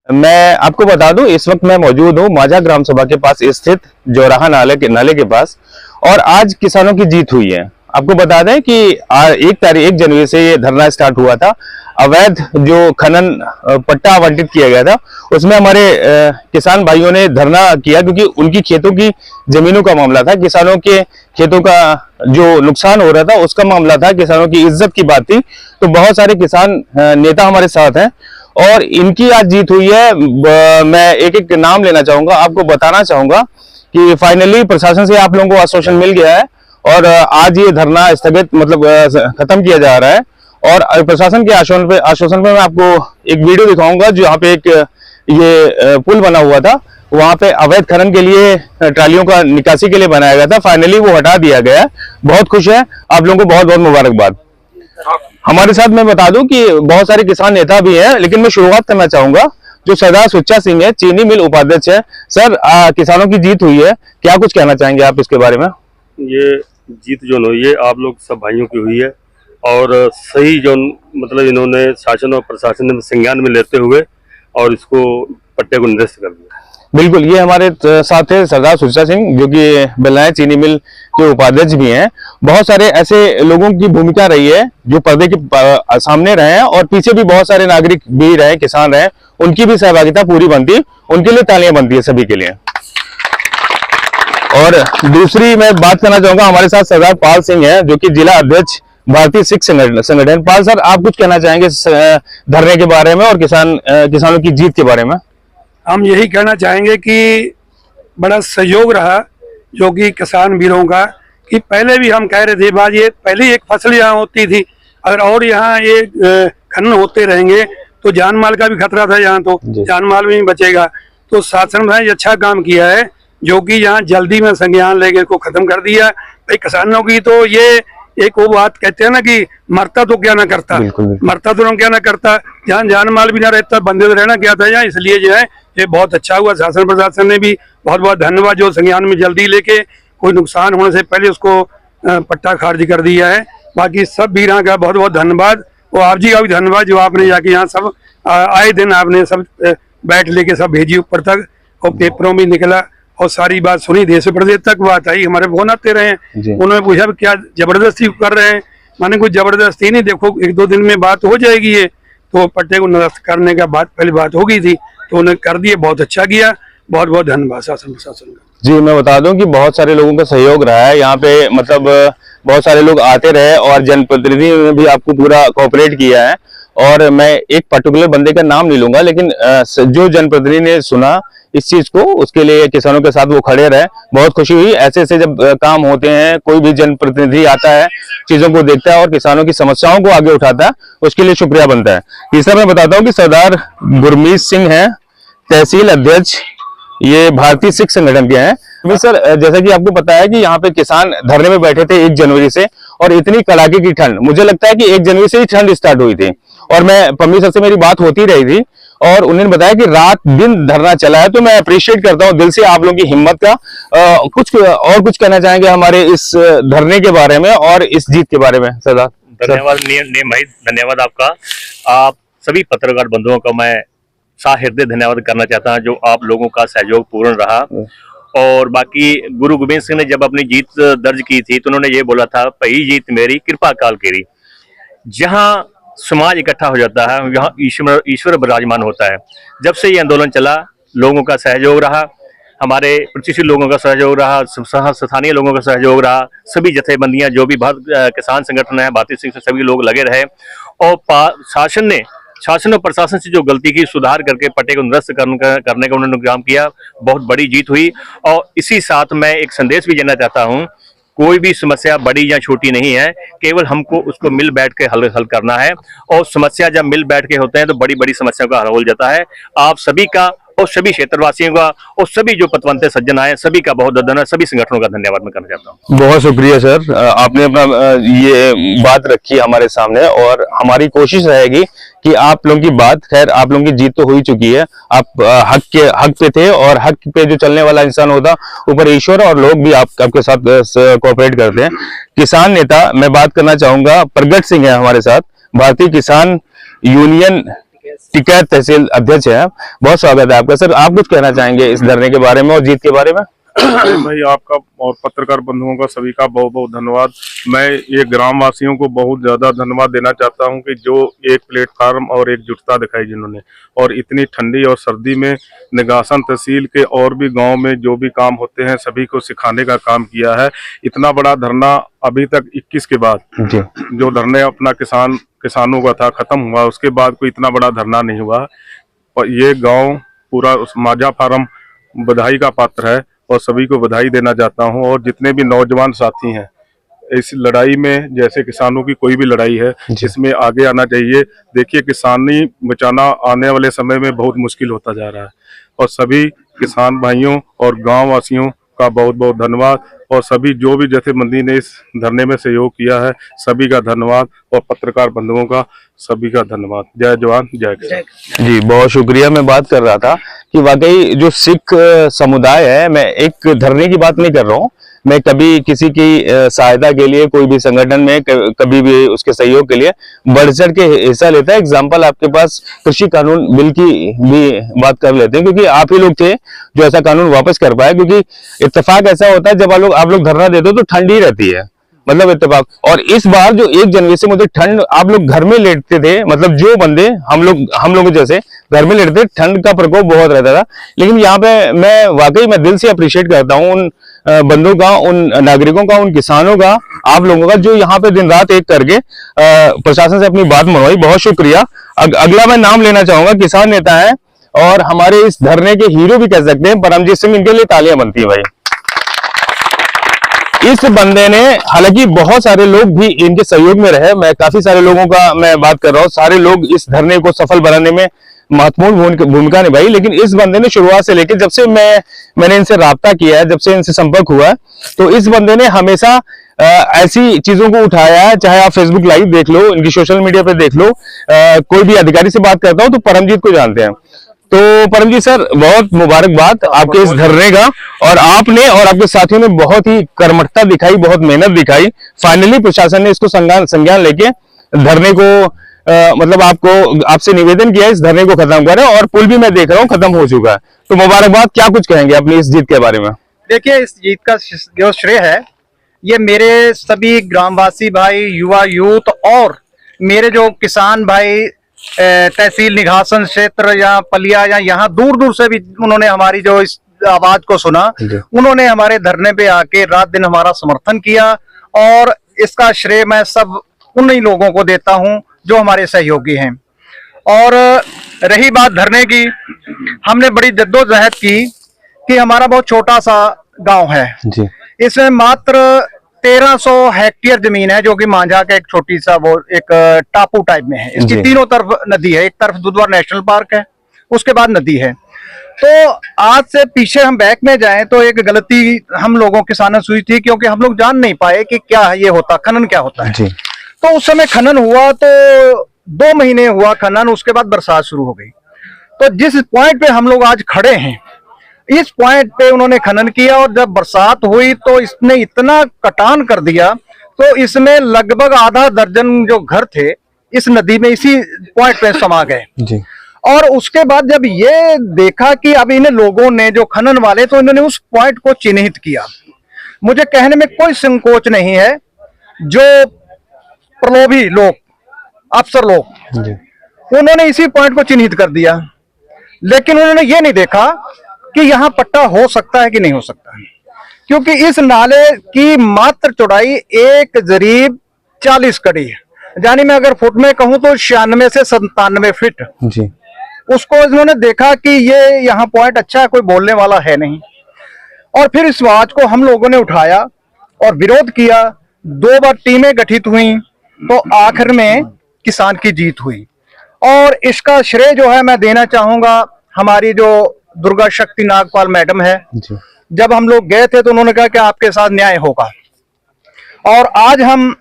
मैं आपको बता दूं, इस वक्त मैं मौजूद हूं माझा ग्राम सभा के पास स्थित जोराहा नाले के पास, और आज किसानों की जीत हुई है। आपको बता दें कि 1 जनवरी से ये धरना स्टार्ट हुआ था। अवैध जो खनन पट्टा आवंटित किया गया था, उसमें हमारे किसान भाइयों ने धरना किया क्योंकि उनकी खेतों की जमीनों का मामला था, किसानों के खेतों का जो नुकसान हो रहा था उसका मामला था, किसानों की इज्जत की बात थी। तो बहुत सारे किसान नेता हमारे साथ हैं और इनकी आज जीत हुई है। मैं एक एक नाम लेना चाहूंगा, आपको बताना चाहूंगा कि फाइनली प्रशासन से आप लोगों को आश्वासन मिल गया है और आज ये धरना स्थगित खत्म किया जा रहा है। और प्रशासन के आश्वासन पे मैं आपको एक वीडियो दिखाऊंगा, जो यहाँ पे एक ये पुल बना हुआ था, वहां पे अवैध खनन के लिए ट्रालियों का निकासी के लिए बनाया गया था, फाइनली वो हटा दिया गया है। बहुत खुश है, आप लोगों को बहुत बहुत मुबारकबाद। हमारे साथ मैं बता दूं कि बहुत सारे किसान नेता भी हैं, लेकिन मैं शुरुआत करना चाहूंगा जो सरदार सुच्चा सिंह है, चीनी मिल उपाध्यक्ष है। सर, किसानों की जीत हुई है, क्या कुछ कहना चाहेंगे आप इसके बारे में? ये जीत जो हुई है आप लोग सब भाइयों की हुई है और सही जो मतलब इन्होंने शासन और प्रशासन ने संज्ञान में लेते हुए और इसको पट्टे को निरस्त कर दिया। बिल्कुल, ये हमारे साथ है सरदार सुच्चा सिंह, जो कि बेल्लाएं चीनी मिल के उपाध्यक्ष भी हैं। बहुत सारे ऐसे लोगों की भूमिका रही है जो पर्दे के सामने रहे हैं और पीछे भी बहुत सारे नागरिक भी रहे, किसान रहे, उनकी भी सहभागिता पूरी बनती, उनके लिए तालियां बनती है सभी के लिए। और दूसरी मैं बात करना चाहूंगा, हमारे साथ सरदार पाल सिंह है, जो कि जिला अध्यक्ष भारतीय सिख संगठन। पाल सर, आप कुछ कहना चाहेंगे धरने के बारे में और किसानों की जीत के बारे में? हम यही कहना चाहेंगे कि बड़ा सहयोग रहा जो कि किसान वीरों का, कि पहले भी हम कह रहे थे बात, ये पहले एक फसल यहाँ होती थी, अगर और यहाँ ये खनन होते रहेंगे तो जान माल का भी खतरा था, यहाँ तो जान माल भी नहीं बचेगा। तो शासन भाई अच्छा काम किया है जो कि यहाँ जल्दी में संज्ञान लेके इसको खत्म कर दिया। भाई किसानों की तो ये एक वो बात कहते हैं ना कि मरता तो क्या ना करता, मरता तो क्या ना करता, जहाँ जान माल भी ना रहता, बंदे तो रहना क्या था यहाँ। इसलिए जो है ये बहुत अच्छा हुआ। शासन प्रशासन ने भी बहुत बहुत धन्यवाद, जो संज्ञान में जल्दी लेके कोई नुकसान होने से पहले उसको पट्टा खारिज कर दिया है। बाकी सब वीरों का बहुत बहुत धन्यवाद, और आप जी का भी धन्यवाद जो आपने जाके यहाँ सब आए दिन आपने सब बैठ लेके सब भेजी ऊपर तक, और पेपरों में निकला और सारी बात सुनी, देश प्रदेश तक बात आई। हमारे फोन आते रहे, उन्होंने पूछा क्या जबरदस्ती कर रहे हैं, माने कोई जबरदस्ती नहीं, देखो 1-2 दिन में बात हो जाएगी। ये तो पट्टे को निरस्त करने का बात पहले बात हो गई थी, तो उन्होंने कर दिए, बहुत अच्छा किया। बहुत बहुत धन्यवाद शासन प्रशासन का। जी, मैं बता दूं कि बहुत सारे लोगों का सहयोग रहा है यहाँ पे, मतलब बहुत सारे लोग आते रहे और जनप्रतिनिधि ने भी आपको पूरा कोऑपरेट किया है। और मैं एक पर्टिकुलर बंदे का नाम नहीं लूंगा, लेकिन जो जनप्रतिनिधि ने सुना इस चीज को, उसके लिए किसानों के साथ वो खड़े रहे, बहुत खुशी हुई। ऐसे ऐसे जब काम होते हैं, कोई भी जनप्रतिनिधि आता है, चीजों को देखता है और किसानों की समस्याओं को आगे उठाता है, उसके लिए शुक्रिया बनता है। तीसरा मैं बताता हूँ कि सरदार गुरमीत सिंह है, तहसील अध्यक्ष, ये भारतीय सिख संगठन के हैं। सर, जैसा कि आपको पता है कि यहाँ पे किसान धरने में बैठे थे 1 जनवरी से, और इतनी कड़ाके की ठंड, मुझे लगता है कि 1 जनवरी से ही ठंड स्टार्ट हुई थी। और मैं पम्मी सर से मेरी बात होती रही थी और उन्होंने बताया कि रात दिन धरना चला है। तो मैं अप्रिशिएट करता हूँ दिल से आप लोगों की हिम्मत का। कुछ कहना चाहेंगे हमारे इस धरने के बारे में और इस जीत के बारे में? सरदार धन्यवाद नेम भाई, धन्यवाद आपका। आप सभी पत्रकार बंधुओं का मैं सहृदय धन्यवाद करना चाहता हूँ, जो आप लोगों का सहयोग पूर्ण रहा। और बाकी गुरु गोविंद सिंह ने जब अपनी जीत दर्ज की थी तो उन्होंने ये बोला था, पही जीत मेरी कृपा काल केरी। जहाँ समाज इकट्ठा हो जाता है यहाँ ईश्वर विराजमान होता है। जब से ये आंदोलन चला, लोगों का सहयोग रहा, हमारे प्रतिष्ठित लोगों का सहयोग रहा, स्थानीय लोगों का सहयोग रहा, सभी जथेबंदियां जो भी किसान संगठन है, भारतीय सिंह से सभी लोग लगे रहे। और शासन और प्रशासन से जो गलती की सुधार करके पट्टे को निरस्त करने का उन्होंने काम किया, बहुत बड़ी जीत हुई। और इसी साथ मैं एक संदेश भी देना चाहता हूँ, कोई भी समस्या बड़ी या छोटी नहीं है, केवल हमको उसको मिल बैठ के हल करना है। और समस्या जब मिल बैठ के होते हैं तो बड़ी बड़ी समस्याओं का हल हो जाता है। आप सभी का और सभी क्षेत्रवासियों का और सभी जो पतवंते सज्जन आए, सभी का बहुत धन्यवाद, सभी संगठनों का धन्यवाद मैं करना चाहता हूँ। बहुत शुक्रिया सर, आपने अपना ये बात रखी हमारे सामने, और हमारी कोशिश रहेगी कि आप लोगों की बात, खैर आप लोगों की जीत तो हो ही चुकी है, आप हक पे थे, और हक पे जो चलने वाला इंसान होता, ऊपर ईश्वर और लोग भी आपके साथ कोऑपरेट करते हैं। किसान नेता मैं बात करना चाहूंगा, प्रगट सिंह है हमारे साथ, भारतीय किसान यूनियन टिकैत तहसील अध्यक्ष है। बहुत स्वागत है आपका सर। आप कुछ कहना चाहेंगे इस धरने के बारे में और जीत के बारे में? भाई आपका और पत्रकार बंधुओं का सभी का बहुत बहुत धन्यवाद। मैं ये ग्राम वासियों को बहुत ज्यादा धन्यवाद देना चाहता हूं कि जो एक प्लेटफार्म और एकजुटता दिखाई जिन्होंने, और इतनी ठंडी और सर्दी में निगासन तहसील के और भी गांव में जो भी काम होते हैं सभी को सिखाने का काम किया है। इतना बड़ा धरना अभी तक 21 के बाद जी। जो धरने अपना किसानों का था खत्म हुआ, उसके बाद कोई इतना बड़ा धरना नहीं हुआ। और ये गाँव पूरा उस माझा फार्म बधाई का पात्र है और सभी को बधाई देना चाहता हूं। और जितने भी नौजवान साथी हैं इस लड़ाई में, जैसे किसानों की कोई भी लड़ाई है, इसमें आगे आना चाहिए। देखिए किसानी बचाना आने वाले समय में बहुत मुश्किल होता जा रहा है, और सभी किसान भाइयों और गांव वासियों का बहुत बहुत धन्यवाद। और सभी जो भी जथेबंदी ने इस धरने में सहयोग किया है सभी का धन्यवाद, और पत्रकार बंधुओं का सभी का धन्यवाद। जय जवान जय किसान। जी बहुत शुक्रिया। मैं बात कर रहा था कि वाकई जो सिख समुदाय है, मैं एक धरने की बात नहीं कर रहा हूँ, मैं कभी किसी की सहायता के लिए कोई भी संगठन में कभी भी उसके सहयोग के लिए बढ़ चढ़ के हिस्सा लेता है। एग्जाम्पल आपके पास कृषि कानून बिल की भी बात कर लेते हैं, क्योंकि आप ही लोग थे जो ऐसा कानून वापस कर पाए। क्योंकि इत्तेफाक ऐसा होता है जब आप लोग धरना देते हो तो ठंड ही रहती है, मतलब इत्तेफाक। और इस बार जो 1 जनवरी से मुझे ठंड, आप लोग घर में लेटते थे, मतलब जो बंदे हम लोग जैसे घर में लेटते थे, ठंड का प्रकोप बहुत रहता था। लेकिन यहाँ पे मैं दिल से अप्रिशिएट करता हूँ उन बंदों का, उन नागरिकों का, उन किसानों का, आप लोगों का जो यहाँ पे दिन रात एक करके प्रशासन से अपनी बात मनवाई। बहुत शुक्रिया। अगला मैं नाम लेना चाहूंगा, किसान नेता है और हमारे इस धरने के हीरो भी कह सकते हैं, परमजीत सिंह। इनके लिए तालियां बनती है भाई। इस बंदे ने, हालांकि बहुत सारे लोग भी इनके सहयोग में रहे, मैं काफी सारे लोगों का मैं बात कर रहा हूँ, सारे लोग इस धरने को सफल बनाने में महत्वपूर्ण भूमिका निभाई। लेकिन इस बंदे ने शुरुआत से लेकर, जब से मैंने इनसे राब्ता किया है, जब से इनसे संपर्क हुआ है, तो इस बंदे ने हमेशा ऐसी चीजों को उठाया है। चाहे आप फेसबुक लाइव देख लो, इनकी सोशल मीडिया पे देख लो, कोई भी अधिकारी से बात करता हूं तो परमजीत को जानते हैं। तो परमजीत सर, बहुत मुबारकबाद आपके इस धरने का, और आपने और आपके साथियों ने बहुत ही कर्मठता दिखाई, बहुत मेहनत दिखाई। फाइनली प्रशासन ने इसको संज्ञान लेके धरने को मतलब आपसे निवेदन किया इस धरने को खत्म करें, और पुल भी मैं देख रहा हूँ खत्म हो चुका है। तो मुबारकबाद। क्या कुछ कहेंगे अपनी इस जीत के बारे में? देखिए, इस जीत का जो श्रेय है ये मेरे सभी ग्रामवासी भाई, युवा यूथ और मेरे जो किसान भाई तहसील निघासन क्षेत्र या पलिया या यहाँ दूर दूर से भी उन्होंने हमारी जो इस आवाज को सुना, उन्होंने हमारे धरने पे आके रात दिन हमारा समर्थन किया। और इसका श्रेय मैं सब उन्हीं लोगों को देता हूं जो हमारे सहयोगी हैं। और रही बात धरने की, हमने बड़ी जद्दोजहद की कि हमारा बहुत छोटा सा गांव है जी। इसमें मात्र 1300 हेक्टेयर जमीन है, जो कि मांझा का एक छोटी सा वो एक टापू टाइप में है। इसकी तीनों तरफ नदी है, एक तरफ दुधवा नेशनल पार्क है, उसके बाद नदी है। तो आज से पीछे हम बैक में जाएं तो एक गलती हम लोगों किसानों से हुई थी, क्योंकि हम लोग जान नहीं पाए कि क्या ये होता, खनन क्या होता है जी। तो उस समय खनन हुआ तो 2 महीने हुआ खनन, उसके बाद बरसात शुरू हो गई। तो जिस पॉइंट पे हम लोग आज खड़े हैं, इस पॉइंट पे उन्होंने खनन किया, और जब बरसात हुई तो इसने इतना कटान कर दिया, तो इसमें लगभग आधा दर्जन जो घर थे इस नदी में इसी पॉइंट पे समा गए जी। और उसके बाद जब ये देखा कि अब इन लोगों ने, जो खनन वाले, तो इन्होंने उस पॉइंट को चिन्हित किया। मुझे कहने में कोई संकोच नहीं है, जो प्रलोभी लोग, अफसर लोग, उन्होंने इसी पॉइंट को चिन्हित कर दिया। लेकिन उन्होंने ये नहीं देखा कि यहाँ पट्टा हो सकता है कि नहीं हो सकता है, क्योंकि इस नाले की मात्र चौड़ाई 1.40 कड़ी है, यानी मैं अगर फुट में कहूं तो 96 से 97 फीट जी। उसको इन्होंने देखा कि ये यहाँ पॉइंट अच्छा है, कोई बोलने वाला है नहीं, और फिर इस आवाज को हम लोगों ने उठाया और विरोध किया। 2 बार टीमें गठित हुई, तो आखिर में किसान की जीत हुई। और इसका श्रेय जो है मैं देना चाहूंगा हमारी जो दुर्गा शक्ति नागपाल मैडम है। जब हम लोग गए थे तो उन्होंने कहा कि आपके साथ न्याय होगा, और आज हम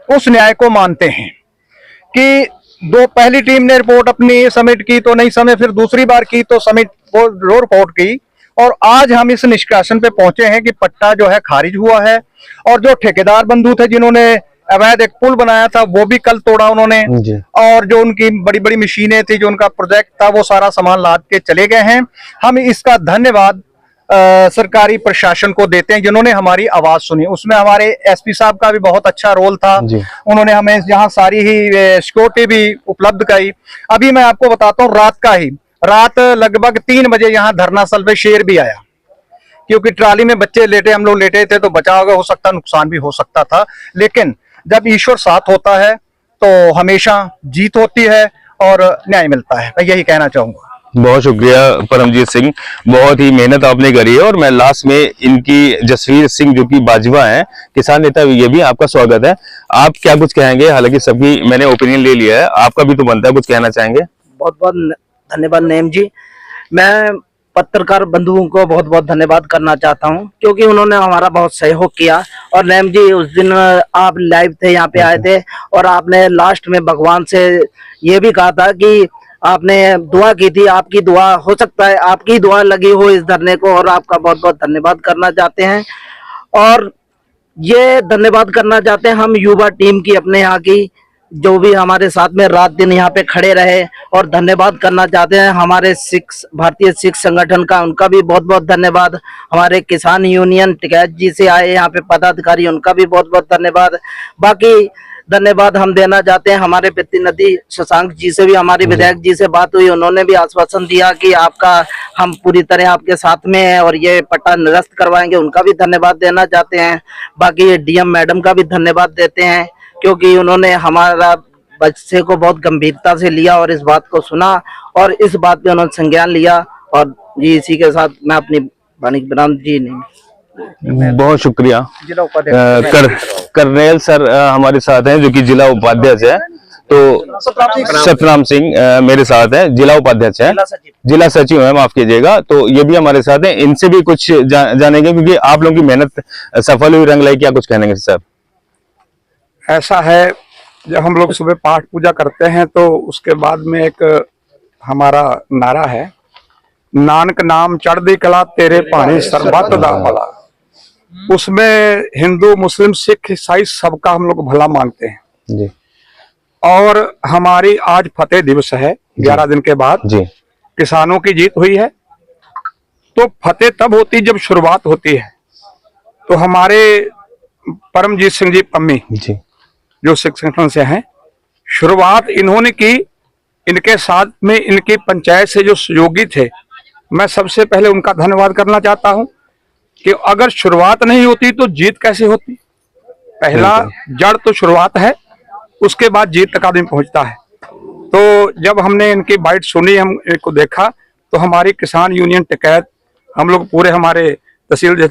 उस न्याय को मानते हैं कि पहली टीम ने रिपोर्ट अपनी सबमिट की तो नहीं समय, फिर दूसरी बार की तो सबमिट रिपोर्ट की, और आज हम इस निष्कर्षण पे पहुंचे हैं कि पट्टा जो है खारिज हुआ है। और जो ठेकेदार बंधु थे जिन्होंने अवैध एक पुल बनाया था वो भी कल तोड़ा उन्होंने। जी। और जो उनकी बड़ी बड़ी मशीनें थी, जो उनका प्रोजेक्ट था, वो सारा सामान लाद के चले गए हैं। हम इसका धन्यवाद सरकारी प्रशासन को देते हैं जिन्होंने हमारी आवाज सुनी। उसमें हमारे एसपी साहब का भी बहुत अच्छा रोल था। उन्होंने हमें यहाँ सारी ही सिक्योरिटी भी उपलब्ध कराई। अभी मैं आपको बताता हूँ, रात लगभग 3 बजे यहाँ धरना स्थल पे शेर भी आया, क्योंकि ट्राली में बच्चे लेटे, हम लोग लेटे थे, तो बचाव हो सकता, नुकसान भी हो सकता था। लेकिन जब ईश्वर साथ होता है तो हमेशा जीत होती है और न्याय मिलता है। मैं यही कहना चाहूंगा। बहुत शुक्रिया परमजीत सिंह, बहुत ही मेहनत आपने करी है। और मैं लास्ट में इनकी जसवीर सिंह जो कि बाजवा हैं, किसान नेता, ये भी आपका स्वागत है। आप क्या कुछ कहेंगे? हालांकि सबकी मैंने ओपिनियन ले लिया है, आपका भी तो बनता है, कुछ कहना चाहेंगे? बहुत बहुत धन्यवाद नेम जी। मैं पत्रकार बंधुओं को बहुत बहुत धन्यवाद करना चाहता हूं, क्योंकि उन्होंने हमारा बहुत सहयोग किया। और नेम जी, उस दिन आप लाइव थे, यहाँ पे आए थे, और आपने लास्ट में भगवान से ये भी कहा था कि आपने दुआ की थी, आपकी दुआ, हो सकता है आपकी दुआ लगी हो इस धरने को, और आपका बहुत बहुत धन्यवाद करना चाहते हैं। और ये धन्यवाद करना चाहते हैं हम युवा टीम की, अपने यहाँ की, जो भी हमारे साथ में रात दिन यहाँ पे खड़े रहे। और धन्यवाद करना चाहते हैं हमारे भारतीय सिख संगठन का, उनका भी बहुत बहुत धन्यवाद। हमारे किसान यूनियन टिकैत जी से आए यहाँ पे पदाधिकारी, उनका भी बहुत बहुत धन्यवाद। बाकी धन्यवाद हम देना चाहते हैं हमारे प्रतिनिधि शशांक जी से भी, हमारे विधायक जी से बात हुई, उन्होंने भी आश्वासन दिया कि आपका, हम पूरी तरह आपके साथ में हैं और ये पट्टा निरस्त करवाएंगे, उनका भी धन्यवाद देना चाहते हैं। बाकी डीएम मैडम का भी धन्यवाद देते हैं, क्योंकि उन्होंने हमारा बच्चे को बहुत गंभीरता से लिया और इस बात को सुना, और इस बात पे उन्होंने संज्ञान लिया। और जी, इसी के साथ मैं अपनी वाणी विराम जी नहीं। बहुत शुक्रिया। जिला उपाध्यक्ष कर्नल सर हमारे साथ हैं, जो कि जिला उपाध्यक्ष है, तो सतराम सिंह मेरे साथ है, जिला उपाध्यक्ष है, जिला सचिव है, माफ कीजिएगा। तो ये भी हमारे साथ हैं, इनसे भी कुछ जानेंगे, क्योंकि आप लोगों की मेहनत सफल हुई, रंग लाई। क्या कुछ कहने सर? ऐसा है, जब हम लोग सुबह पाठ पूजा करते हैं तो उसके बाद में एक हमारा नारा है, नानक नाम चढ़दी कला तेरे पानी सरबत दा भला। उसमें हिंदू, मुस्लिम, सिख, ईसाई सबका हम लोग भला मांगते हैं जी। और हमारी आज फतेह दिवस है, 11 दिन के बाद जी। किसानों की जीत हुई है। तो फतेह तब होती जब शुरुआत होती है। तो हमारे परमजीत सिंह जी पम्मी जी, जो सिख संगठन से हैं, शुरुआत इन्होंने की। इनके साथ में इनकी पंचायत से जो सहयोगी थे, मैं सबसे पहले उनका धन्यवाद करना चाहता हूं कि अगर शुरुआत नहीं होती तो जीत कैसे होती। पहला जड़ तो शुरुआत है, उसके बाद जीत तक आदमी पहुंचता है। तो जब हमने इनकी बाइट सुनी, हम इनको देखा, तो हमारी किसान यूनियन टिकैत, हम लोग पूरे हमारे तहसील